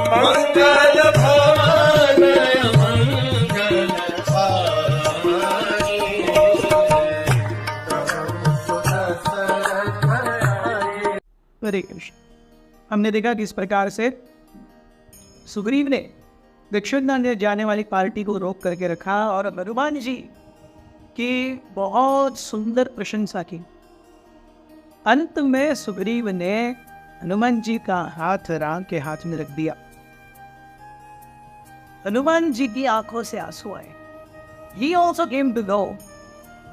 मंगल भवन मंगल हारी। हरे कृष्ण। हमने देखा कि इस प्रकार से सुग्रीव ने दक्षिणा ने जाने वाली पार्टी को रोक करके रखा और हनुमान जी की बहुत सुंदर प्रशंसा की। अंत में सुग्रीव ने हनुमान जी का हाथ राम के हाथ में रख दिया। हनुमान जी की आंखों से आंसू आए। He also came to know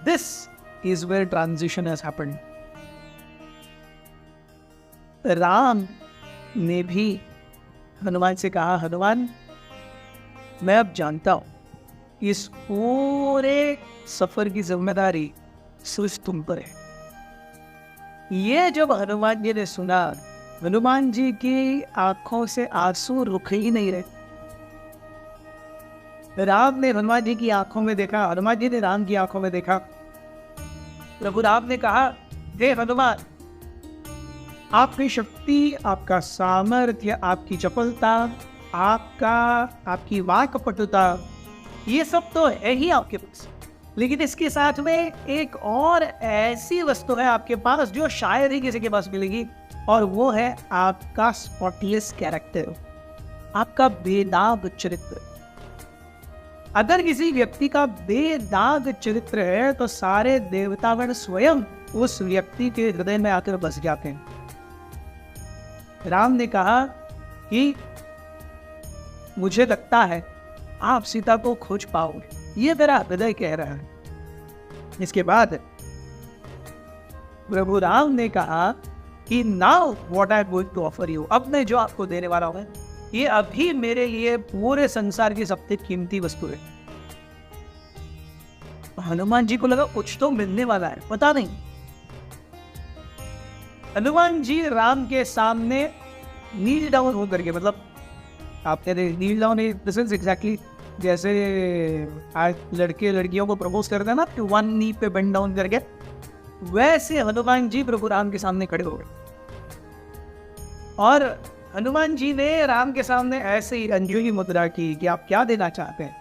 this is where transition has happened. Ram ने भी हनुमान से कहा, हनुमान मैं अब जानता हूं इस पूरे सफर की जिम्मेदारी सिर्फ तुम पर है। ये जब हनुमान जी ने सुना, हनुमान जी की आंखों से आंसू रुक ही नहीं रहे। राम ने हनुमान जी की आंखों में देखा, हनुमान जी ने राम की आंखों में देखा। प्रभु राम ने कहा, हे हनुमान, आपकी शक्ति, आपका सामर्थ्य, आपकी चपलता, आपकी वाक्पटुता, ये सब तो है ही आपके पास, लेकिन इसके साथ में एक और ऐसी वस्तु है आपके पास जो शायद ही किसी के पास मिलेगी, और वो है आपका स्पॉटलेस कैरेक्टर, आपका बेदाग चरित्र। अगर किसी व्यक्ति का बेदाग चरित्र है तो सारे देवतागण स्वयं उस व्यक्ति के हृदय में आकर बस जाते हैं। राम ने कहा कि मुझे लगता है आप सीता को खोज पाओगे, ये मेरा हृदय कह रहा है। इसके बाद प्रभु राम ने कहा कि now what I am going to offer you, अब मैं जो आपको देने वाला हूं ये अभी मेरे लिए पूरे संसार की सबसे कीमती वस्तु है। हनुमान जी को लगा कुछ तो मिलने वाला है, पता नहीं। हनुमान जी राम के सामने नील डाउन होकर के, मतलब आपने नील डाउन दिस इज एग्जैक्टली जैसे आज लड़के लड़कियों को प्रपोज करते हैं ना, कि वन नी पे बेंड डाउन करके, वैसे हनुमान जी प्रभु राम के सामने खड़े हो गए। और हनुमान जी ने राम के सामने ऐसे ही अंजलि मुद्रा की कि आप क्या देना चाहते हैं।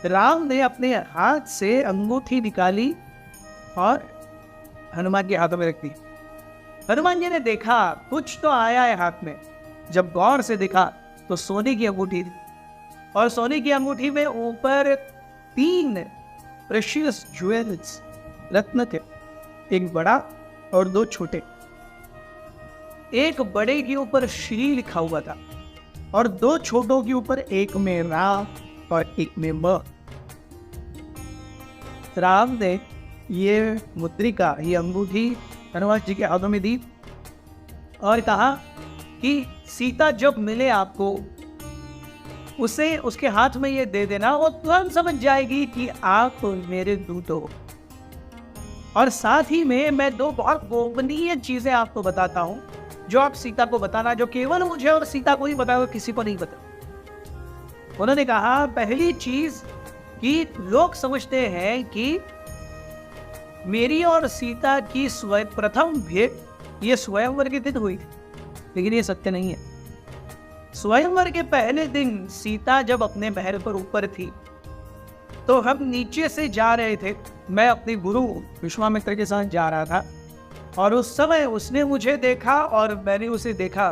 राम ने अपने हाथ से अंगूठी निकाली और हनुमान के हाथों में रख दी। हनुमान जी ने देखा कुछ तो आया है हाथ में। जब गौर से देखा तो सोने की अंगूठी थी, और सोने की अंगूठी में ऊपर 3 प्रेशियस ज्वेल्स, रत्न थे, एक बड़ा और 2 छोटे। एक बड़े के ऊपर श्री लिखा हुआ था और 2 छोटों के ऊपर एक में रा और एक में म। राम ने ये मुद्रिका, ये अंगूठी हनुमान जी के हाथों में दी और कहा कि सीता जब मिले आपको, उसे उसके हाथ में ये दे देना, वो तुरंत समझ जाएगी कि आप मेरे दूत हो। और साथ ही में मैं 2 बहुत गोपनीय चीजें आपको बताता हूं जो आप सीता को बताना, जो केवल मुझे और सीता को ही बताओ, किसी को नहीं बता। उन्होंने कहा, पहली चीज कि लोग समझते हैं कि मेरी और सीता की प्रथम भेंट ये स्वयंवर के दिन हुई थी, लेकिन ये सत्य नहीं है। स्वयंवर के पहले दिन सीता जब अपने महल पर ऊपर थी तो हम नीचे से जा रहे थे, मैं अपने गुरु विश्वामित्र के साथ जा रहा था, और उस समय उसने मुझे देखा और मैंने उसे देखा,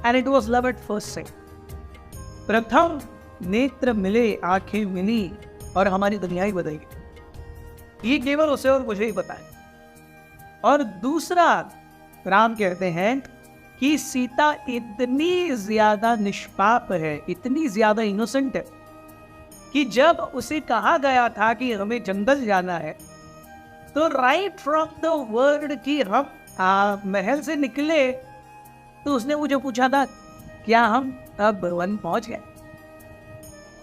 and it was love at first sight. प्रथम नेत्र मिले, आंखें मिली और हमारी दुनिया ही बदल गई। ये केवल उसे और मुझे ही पता है। और दूसरा, राम कहते हैं कि सीता इतनी ज्यादा निष्पाप है, इतनी ज्यादा इनोसेंट है कि जब उसे कहा गया था कि हमें जंगल जाना है, तो राइट फ्रॉम द वर्ड कि हम महल से निकले, तो उसने मुझे पूछा था क्या हम अब वन पहुंच गए।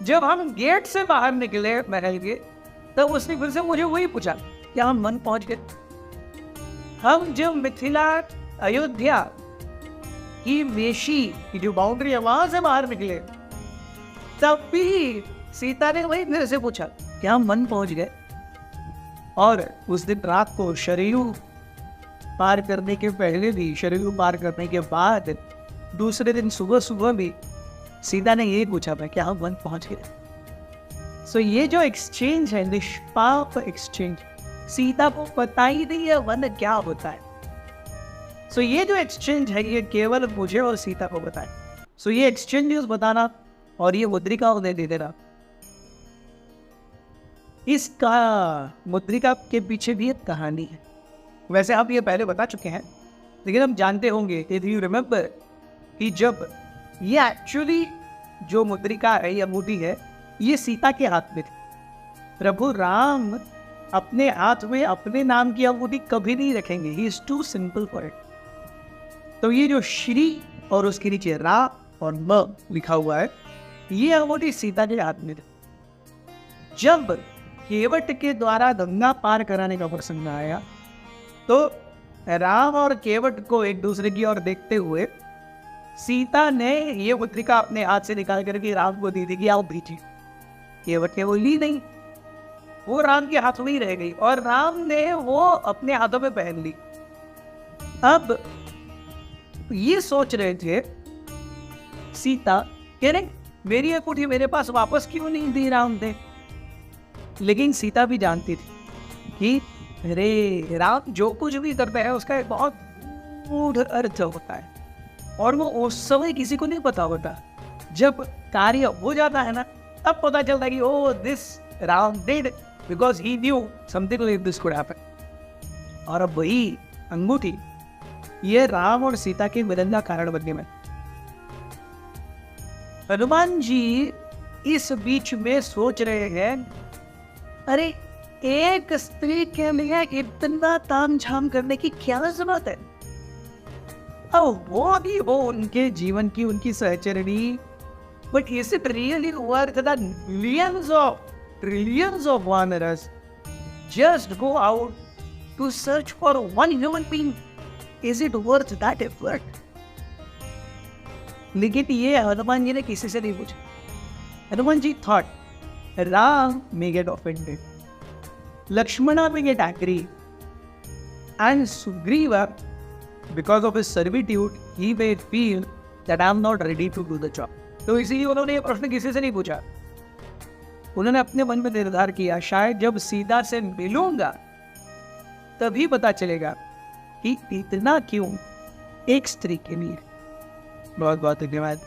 जब हम गेट से बाहर निकले महल के, तब उसने फिर से मुझे वही पूछा क्या हम वन पहुंच गए। हम जब मिथिला अयोध्या की वेशी की जो बाउंड्री है वहां से बाहर निकले, तब भी सीता ने वही फिर से पूछा क्या हम वन पहुंच गए। और उस दिन रात को शरयू पार करने के पहले भी, शरयू पार करने के बाद दूसरे दिन सुबह सुबह भी सीता ने यही पूछा मैं क्या वन पहुंच गया। सो ये जो एक्सचेंज है, निष्पाप एक्सचेंज, सीता को पता ही नहीं है वन क्या होता है। सो ये जो एक्सचेंज है ये केवल मुझे और सीता को पता है। सो ये एक्सचेंज न्यूज बताना और ये मुद्रिका उन्हें दे देना, इसका मुद्रिका के पीछे भी एक कहानी है। वैसे आप ये पहले बता चुके हैं, लेकिन हम जानते होंगे इफ यू रिमेम्बर कि जब ये एक्चुअली जो मुद्रिका है या अंगूठी है ये सीता के हाथ में थी। प्रभु राम अपने हाथ में अपने नाम की अंगूठी कभी नहीं रखेंगे, he is too simple for it. तो ये जो श्री और उसके नीचे रा और म लिखा हुआ है, ये अंगूठी सीता के हाथ में थी। जब केवट के द्वारा गंगा पार कराने का प्रसंग आया तो राम और केवट को एक दूसरे की ओर देखते हुए सीता ने ये मुद्रिका अपने हाथ से निकाल करके राम को दी थी कि आओ भेजिए। केवट ने वो ली नहीं, वो राम के हाथ में ही रह गई और राम ने वो अपने हाथों में पहन ली। अब ये सोच रहे थे सीता, कह रहे मेरी अंगूठी मेरे पास वापस क्यों नहीं दी राम ने। लेकिन सीता भी जानती थी कि अरे राम जो कुछ भी करता है उसका एक बहुत गूढ़ अर्थ होता है और वो उस समय किसी को नहीं पता होता। जब कार्य हो जाता है ना तब पता चलता है कि oh this Ram did because he knew something like this could happen. और अब वही अंगूठी ये राम और सीता के मिलन का कारण बनने में। हनुमान जी इस बीच में सोच रहे हैं अरे एक स्त्री के लिए इतना तामझाम करने की क्या जरूरत है। अब वो भी हो उनके जीवन की उनकी सहचरणी, but is it really worth that millions of trillions of वानरस just go out to search for one human being? Is it worth that effort? लेकिन ये हनुमान जी ने किसी से नहीं पूछा। Hanuman ji thought Ram may get offended, Lakshmana may get angry, and Sugriva, because of his servitude, he may feel that I am not ready to do the job. तो इसीलिए उन्होंने ये प्रश्न किसी से नहीं पूछा। उन्होंने अपने मन में निर्धार किया शायद जब सीता से मिलूंगा तभी पता चलेगा कि इतना क्यों एक स्त्री के लिए। बहुत बहुत धन्यवाद।